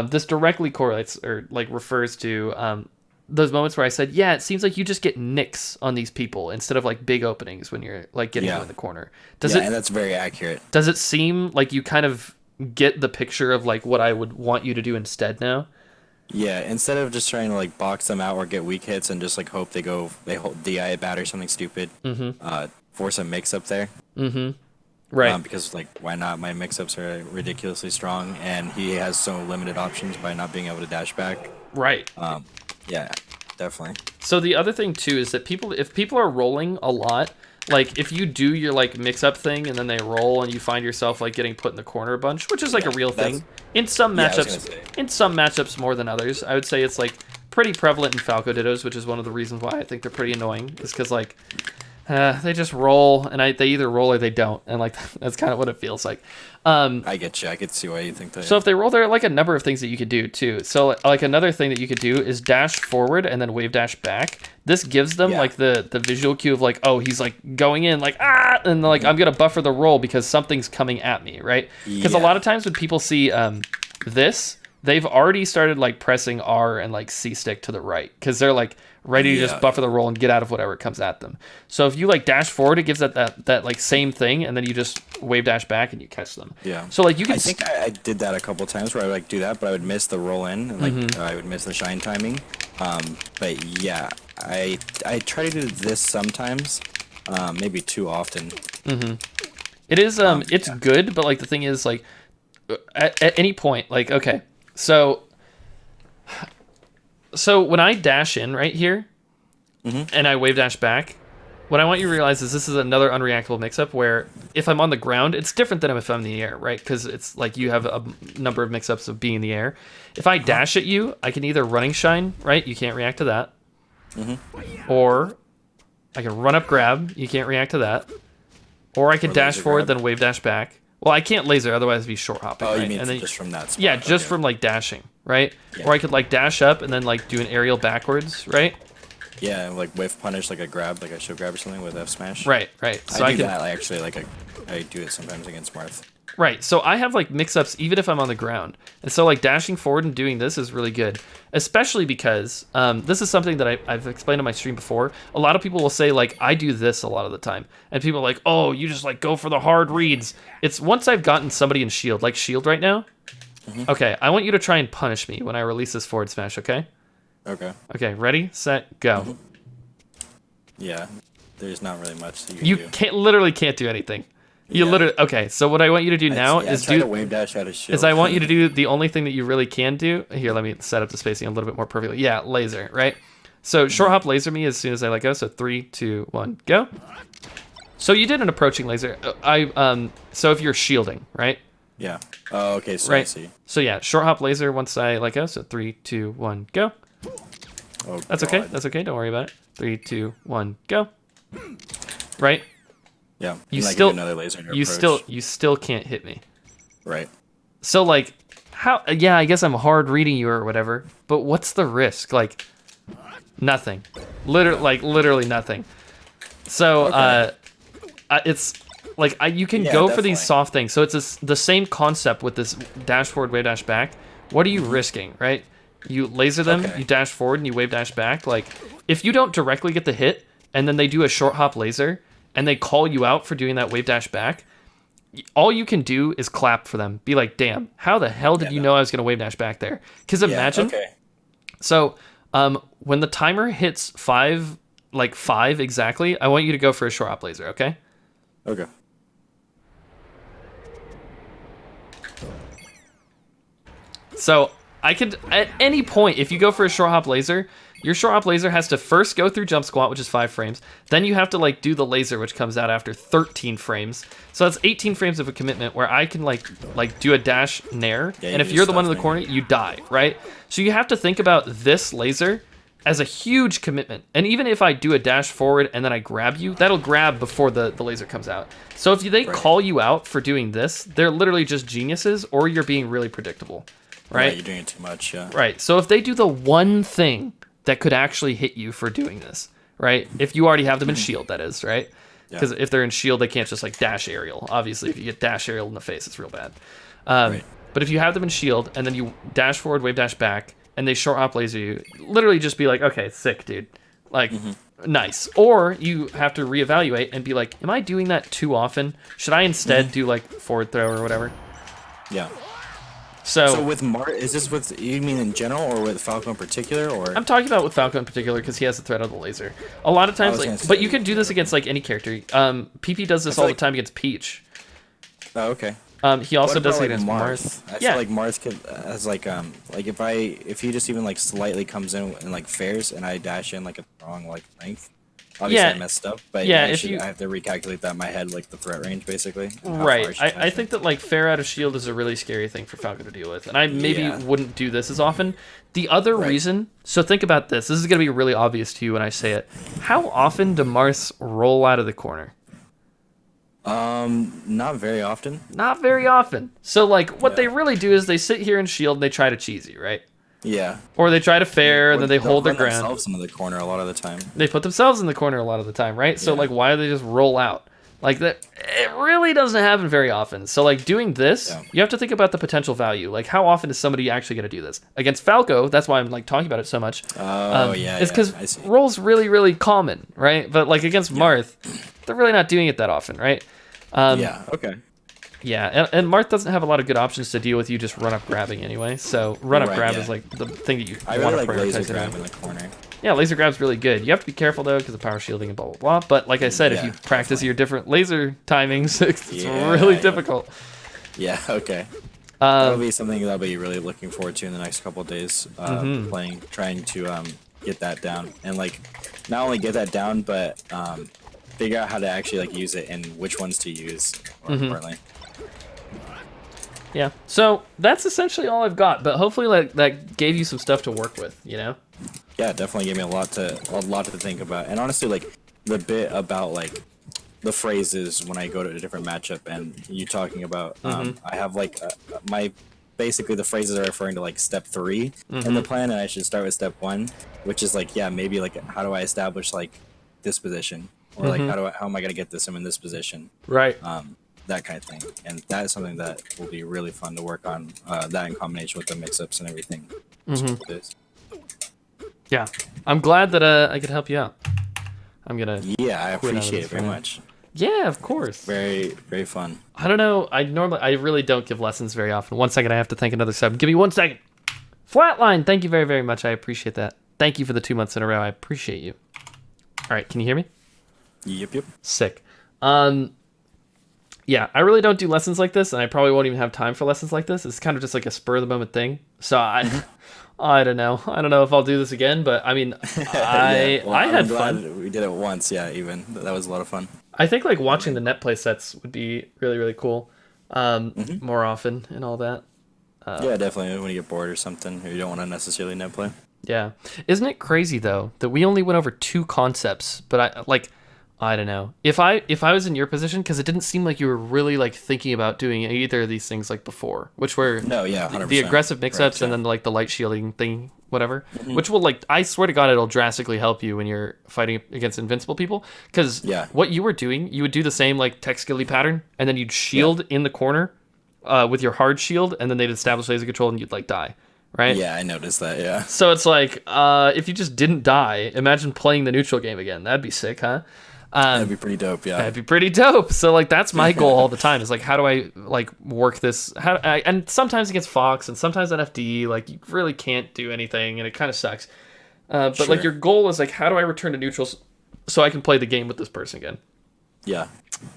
this directly correlates or like refers to those moments where I said, yeah, it seems like you just get nicks on these people instead of like big openings when you're like getting them in the corner. And that's very accurate. Does it seem like you kind of get the picture of like what I would want you to do instead now? Yeah, instead of just trying to like box them out or get weak hits and just like hope they hold DI it bad or something stupid, force a mix up there. Right. Because like why not? My mix-ups are ridiculously strong, and he has so limited options by not being able to dash back. Right. Yeah, definitely. So the other thing too is that if people are rolling a lot, like if you do your like mix-up thing and then they roll and you find yourself like getting put in the corner a bunch, which is like a real thing in some matchups. In some matchups more than others, I would say it's like pretty prevalent in Falco Dittos, which is one of the reasons why I think they're pretty annoying. Is because like. They just roll, and they either roll or they don't, and like that's kind of what it feels like. I get you. I could see why you think that. So if they roll, there are like a number of things that you could do too. So like another thing that you could do is dash forward and then wave dash back. This gives them like the visual cue of like, oh, he's like going in like and like I'm gonna buffer the roll because something's coming at me, right? Because a lot of times when people see this, they've already started like pressing R and like C stick to the right because they're like ready to just buffer the roll and get out of whatever comes at them. So if you like dash forward, it gives that like same thing, and then you just wave dash back and you catch them. Yeah. So like you can. I think I did that a couple times where I would like do that, but I would miss the roll in, and like I would miss the shine timing. But yeah, I try to do this sometimes, maybe too often. It is it's good, but like the thing is like at any point, like okay, so when I dash in right here, and I wave dash back, what I want you to realize is this is another unreactable mix-up where if I'm on the ground, it's different than if I'm in the air, right? Because it's like you have a number of mix-ups of being in the air. If I dash at you, I can either running shine, right? You can't react to that. Or I can run up grab. You can't react to that. Or I can dash forward, then wave dash back. Well, I can't laser, otherwise it'd be short hopping. Oh, right? you mean and then, just from that spot? Yeah, just from like dashing, right? Yeah. Or I could like dash up and then like do an aerial backwards, right? Yeah, like whiff punish, like a grab, like a show grab or something with F smash. Right. So I do that. Actually, like I do it sometimes against Marth. Right. So I have like mix-ups even if I'm on the ground, and so like dashing forward and doing this is really good, especially because this is something that I've explained on my stream before. A lot of people will say like I do this a lot of the time, and people are like, oh, you just like go for the hard reads. It's once I've gotten somebody in shield, like shield right now. Okay, I want you to try and punish me when I release this forward smash. Okay. Okay. Ready, set, go. Yeah. There's not really much that you can do. Literally can't do anything. You literally okay. So what I want you to do now is do. Wave dash out of shield. Is I want you to do the only thing that you really can do. Here, let me set up the spacing a little bit more perfectly. Yeah, laser, right? So short hop laser me as soon as I let go. So 3, 2, 1, go. So you did an approaching laser. So if you're shielding, right? Yeah. Oh, okay. So right. I see. So yeah, short hop laser once I let go. So 3, 2, 1, go. Oh, that's okay. That's okay. Don't worry about it. 3, 2, 1, go. Right. Yeah. You like still another laser to you still can't hit me. Right. So like how yeah, I guess I'm hard reading you or whatever, but what's the risk? Like nothing. Literally nothing. So it's like you can go for these soft things. So it's the same concept with this dash forward, wave dash back. What are you risking, right? You laser them, you dash forward and you wave dash back. Like if you don't directly get the hit and then they do a short hop laser and they call you out for doing that wave dash back, all you can do is clap for them. Be like, damn, how the hell did you know I was going to wave dash back there? Because imagine. So when the timer hits 5 exactly, I want you to go for a short hop laser, okay? Okay. So I could, at any point, if you go for a short hop laser, your short hop laser has to first go through jump squat, which is 5 frames. Then you have to like do the laser, which comes out after 13 frames. So that's 18 frames of a commitment where I can like do a dash nair. Yeah, and if you're the one in the corner, you die, right? So you have to think about this laser as a huge commitment. And even if I do a dash forward and then I grab you, that'll grab before the laser comes out. So if they call you out for doing this, they're literally just geniuses, or you're being really predictable, right? You're doing it too much, yeah. Right. So if they do the one thing that could actually hit you for doing this, right? If you already have them in shield, that is, right? Because if they're in shield, they can't just like dash aerial. Obviously, if you get dash aerial in the face, it's real bad. But if you have them in shield and then you dash forward, wave dash back, and they short hop laser you, literally just be like, okay, sick, dude. Like, nice. Or you have to reevaluate and be like, am I doing that too often? Should I instead do like forward throw or whatever? Yeah. So with is this with, you mean in general or with Falco in particular, or? I'm talking about with Falco in particular because he has the threat of the laser. A lot of times, like, but you can do this against like any character. PP does this all the time against Peach. Oh, okay. He also does it like against Marth. I feel like Marth could, as like if he just even like slightly comes in and like fares and I dash in like a wrong like length. Obviously I messed up, but I have to recalculate that in my head, like the threat range basically. Right. I think that like fair out of shield is a really scary thing for Falco to deal with, and I maybe wouldn't do this as often. The other reason, so think about this. This is going to be really obvious to you when I say it. How often do Marths roll out of the corner? Not very often. Not very often. So like what they really do is they sit here in shield and they try to cheese you, right? Yeah. Or they try to fair and then they hold their ground. Themselves in the corner a lot of the time. They put themselves in the corner a lot of the time, right? So like why do they just roll out? Like that, it really doesn't happen very often. So like doing this, you have to think about the potential value. Like how often is somebody actually going to do this? Against Falco, that's why I'm like talking about it so much. It's because roll's really, really common, right? But like against Marth, they're really not doing it that often, right? Okay. Yeah, and Marth doesn't have a lot of good options to deal with you just run up grabbing anyway. So run up grab is like the thing that you want to prioritize. Laser grab in the corner. Yeah, laser grab's really good. You have to be careful though because of power shielding and blah blah blah. But like I said, if you practice your different laser timings, it's really difficult. Yeah. Okay. That'll be something that I'll be really looking forward to in the next couple of days. Trying to get that down, and like not only get that down, but figure out how to actually like use it and which ones to use more importantly. Yeah, so that's essentially all I've got, but hopefully like that gave you some stuff to work with, you know? Yeah, it definitely gave me a lot to think about. And honestly, like the bit about like the phrases when I go to a different matchup and you talking about I have like basically the phrases are referring to like step 3 in the plan, and I should start with step 1, which is like maybe like how do I establish like this position, or like how am I gonna get this in this position, right? That kind of thing. And that is something that will be really fun to work on, that in combination with the mix-ups and everything. Yeah, I'm glad that I could help you out. I'm gonna I appreciate it very much. Yeah, of course. Very, very fun. I don't know, I really don't give lessons very often. 1 second, I have to think another sub. Give me 1 second. Flatline, thank you very, very much. I appreciate that. Thank you for the 2 months in a row. I appreciate you. All right, can you hear me? Yep. Sick. Yeah, I really don't do lessons like this, and I probably won't even have time for lessons like this. It's kind of just like a spur of the moment thing. So I don't know. I don't know if I'll do this again, but I mean, I had fun. We did it once, even. That was a lot of fun. I think like watching the Netplay sets would be really, really cool, more often and all that. Yeah, definitely. When you get bored or something, or you don't want to necessarily Netplay. Yeah, isn't it crazy though that we only went over 2 concepts, but I don't know. If I was in your position, because it didn't seem like you were really like thinking about doing either of these things like before, which were 100%. The aggressive mix-ups and then like the light shielding thing, whatever, which will like, I swear to God, it'll drastically help you when you're fighting against invincible people. Because what you were doing, you would do the same like tech skilly pattern, and then you'd shield in the corner with your hard shield, and then they'd establish laser control and you'd like die. Right? Yeah, I noticed that, yeah. So it's like, if you just didn't die, imagine playing the neutral game again. That'd be sick, huh? That'd be pretty dope, yeah. That'd be pretty dope. So like that's my goal all the time is like how do I like work this? And sometimes against Fox and sometimes on FD, like you really can't do anything and it kind of sucks. But like your goal is like how do I return to neutrals so I can play the game with this person again? Yeah.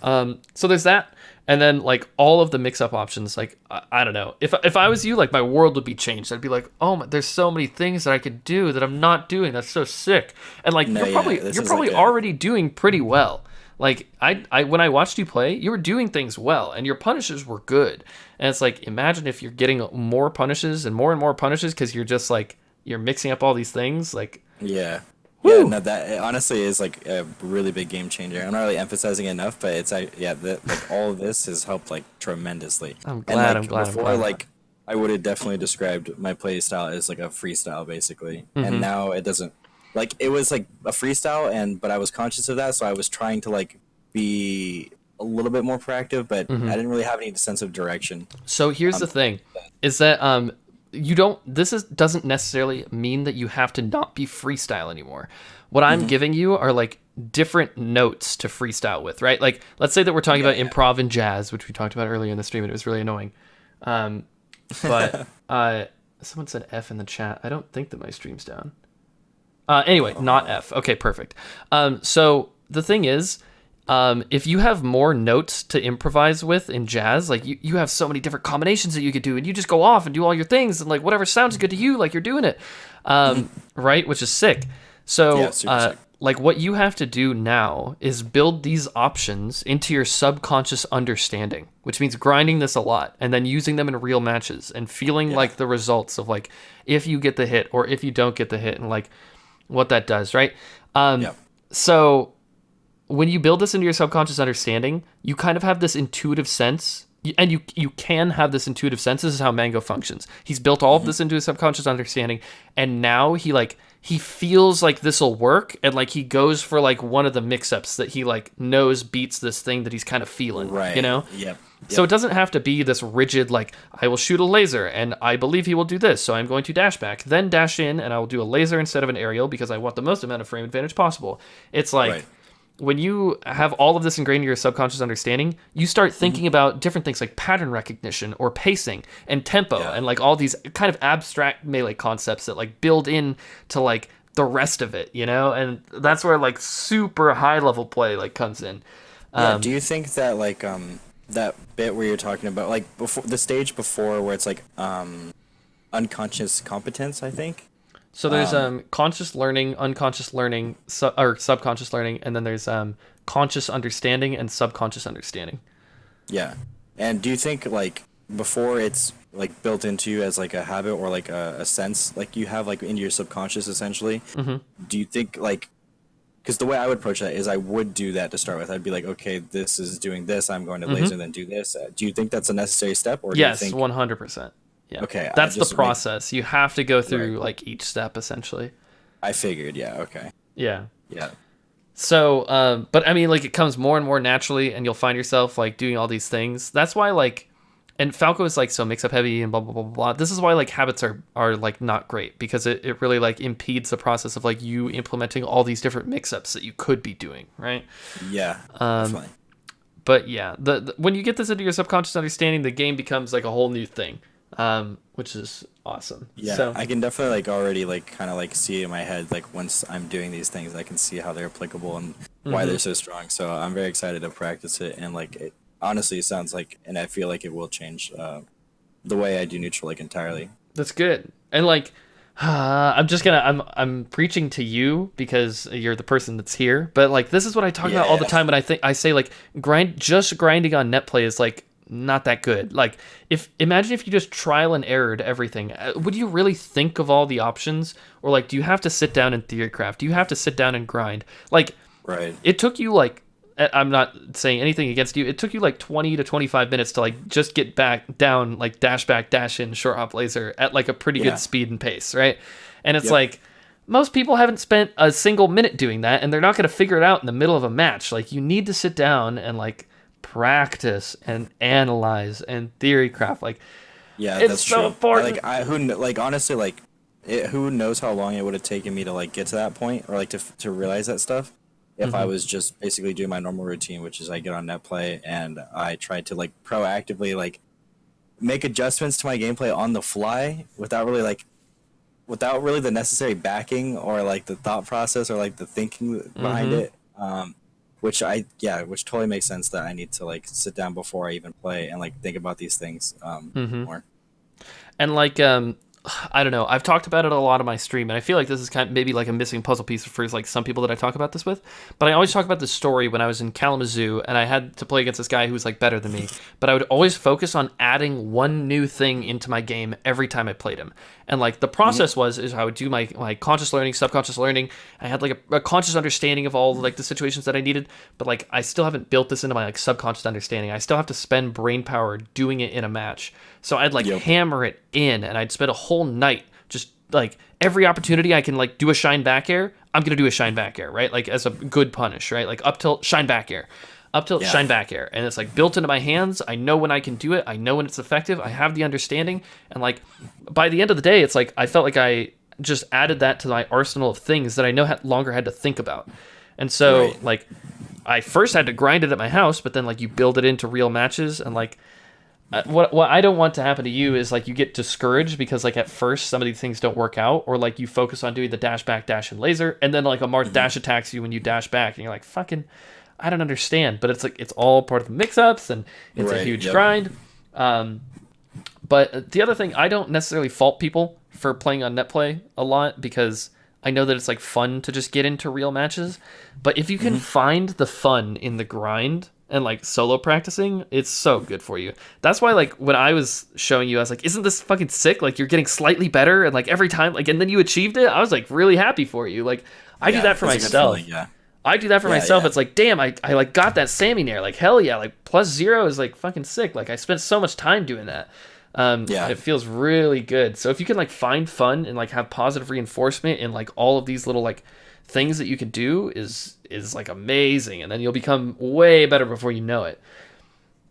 So there's that, and then like all of the mix-up options. Like I don't know, if I was you, like my world would be changed. I'd be like, oh my, there's so many things that I could do that I'm not doing. That's so sick. And like No, you're probably already doing pretty well. Like I when I watched you play, you were doing things well, and your punishes were good. And it's like, imagine if you're getting more punishes and more punishes because you're just like you're mixing up all these things. Like Yeah. woo. Yeah, no, that it honestly is like a really big game changer. I'm not really emphasizing it enough, but it's like all of this has helped like tremendously. I'm And glad. like I'm glad. before, I'm glad. like I would have definitely described my play style as like a freestyle basically, Mm-hmm. and now it doesn't. Like it was like a freestyle, but I was conscious of that, so I was trying to like be a little bit more proactive, but Mm-hmm. I didn't really have any sense of direction. So here's the thing, is that you don't. Doesn't necessarily mean that you have to not be freestyle anymore. What I'm giving you are like different notes to freestyle with, right? Like let's say that we're talking about improv and jazz, which we talked about earlier in the stream, and it was really annoying. But someone said F in the chat. I don't think that my stream's down. Anyway, not F. Okay, perfect. So the thing is, if you have more notes to improvise with in jazz, like you have so many different combinations that you could do, and you just go off and do all your things, and like whatever sounds good to you, like you're doing it, right? Which is sick. So, Yeah, super sick. like what you have to do now is build these options into your subconscious understanding, which means grinding this a lot and then using them in real matches and feeling like the results of like if you get the hit or if you don't get the hit and like what that does, right? So when you build this into your subconscious understanding, you kind of have this intuitive sense, and you can have this intuitive sense. This is how Mango functions. He's built all of this into his subconscious understanding, and now he feels like this will work, and like he goes for like one of the mix-ups that he like knows beats this thing that he's kind of feeling, Right. you know? Yep. So it doesn't have to be this rigid, like, I will shoot a laser, and I believe he will do this, so I'm going to dash back, then dash in, and I will do a laser instead of an aerial, because I want the most amount of frame advantage possible. It's like, Right. when you have all of this ingrained in your subconscious understanding, you start thinking about different things like pattern recognition or pacing and tempo and like all these kind of abstract melee concepts that like build in to like the rest of it, you know? And that's where like super high level play like comes in. Do you think that like that bit where you're talking about like before the stage before where it's like unconscious competence, I think? So there's conscious learning, unconscious learning, or subconscious learning, and then there's conscious understanding and subconscious understanding. Yeah. And do you think like before it's like built into you as like a habit or like a sense like you have like in your subconscious essentially, do you think like, because the way I would approach that is I would do that to start with. I'd be like, okay, this is doing this, I'm going to laser and then do this. Do you think that's a necessary step, or do Yes, you think 100%. Yeah. Okay, That's the process. You have to go through Right. like each step essentially. I figured, yeah, okay. Yeah. Yeah. So, but I mean, like it comes more and more naturally, and you'll find yourself like doing all these things. That's why like, and Falco is like so mix-up heavy and blah blah blah blah blah. This is why like habits are like not great, because it really like impedes the process of like you implementing all these different mix-ups that you could be doing, right? Yeah. Definitely. But yeah, the when you get this into your subconscious understanding, the game becomes like a whole new thing, which is awesome. Yeah, So, I can definitely like already like kind of like see it in my head, like once I'm doing these things I can see how they're applicable and why they're so strong. So I'm very excited to practice it, and like it honestly sounds like, and I feel like it will change the way I do neutral like entirely. that's good. And like, I'm preaching to you because you're the person that's here. But like, this is what I talk about all the time. And I say like grinding on Netplay is like not that good. Like imagine if you just trial and errored everything. Would you really think of all the options? Or like, do you have to sit down and theorycraft? Do you have to sit down and grind? Like, Right. it took you like, I'm not saying anything against you, it took you like 20 to 25 minutes to like just get back down, like dash back, dash in, short hop laser at like a pretty good speed and pace, right? And it's like, most people haven't spent a single minute doing that, and they're not going to figure it out in the middle of a match. Like, you need to sit down and like practice and analyze and theory craft. Like, Yeah, it's that's so true. important. Like honestly, like who knows how long it would have taken me to like get to that point, or like to realize that stuff if I was just basically doing my normal routine, which is I get on Netplay and I try to like proactively like make adjustments to my gameplay on the fly without really the necessary backing or like the thought process or like the thinking behind it. which totally makes sense that I need to like sit down before I even play and like think about these things more. And like I don't know, I've talked about it a lot on my stream, and I feel like this is kind of maybe like a missing puzzle piece for like some people that I talk about this with. But I always talk about this story when I was in Kalamazoo and I had to play against this guy who was like better than me. But I would always focus on adding one new thing into my game every time I played him. And like the process is I would do my conscious learning, subconscious learning. I had like a conscious understanding of all like the situations that I needed, but like I still haven't built this into my like subconscious understanding. I still have to spend brain power doing it in a match. So I'd like hammer it in, and I'd spend a whole night just like every opportunity I can like do a shine back air, I'm gonna do a shine back air, right? Like as a good punish, right? Like up tilt, shine back air. Up tilt, shine back air. And it's like built into my hands. I know when I can do it. I know when it's effective. I have the understanding. And like by the end of the day, it's like I felt like I just added that to my arsenal of things that I no longer had to think about. And so like I first had to grind it at my house, but then like you build it into real matches. And like what I don't want to happen to you is like you get discouraged because like at first some of these things don't work out, or like you focus on doing the dash back, dash, and laser, and then like a Marth dash attacks you when you dash back, and you're like, fucking, I don't understand. But it's like it's all part of the mix-ups, and it's a huge grind. But the other thing, I don't necessarily fault people for playing on Netplay a lot, because I know that it's like fun to just get into real matches. But if you can find the fun in the grind and like solo practicing, it's so good for you. That's why like when I was showing you, I was like, isn't this fucking sick? Like you're getting slightly better, and like every time, like, and then you achieved it. I was like really happy for you. Like I do that for myself. I do that for myself. It's like, damn, I like got that Sammy Nair. Like hell yeah, like +0 is like fucking sick. Like I spent so much time doing that. It feels really good. So if you can like find fun and like have positive reinforcement in like all of these little like things that you can do is like amazing, and then you'll become way better before you know it.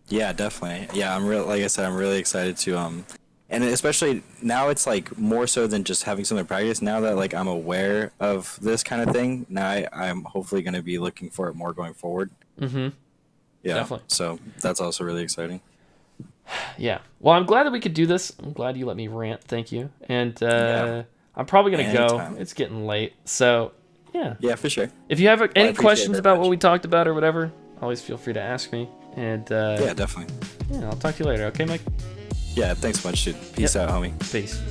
Yeah, definitely. Yeah, like I said, I'm really excited to and especially now it's like more so than just having something to practice. Now that like I'm aware of this kind of thing, now I'm hopefully going to be looking for it more going forward. Yeah, definitely. So that's also really exciting. Yeah. Well, I'm glad that we could do this. I'm glad you let me rant. Thank you. And I'm probably going to go. It's getting late. So, yeah. Yeah, for sure. If you have any questions about what we talked about or whatever, always feel free to ask me. And yeah, definitely. Yeah, I'll talk to you later. Okay, Mike? Yeah, thanks so much, dude. Peace out, homie. Peace.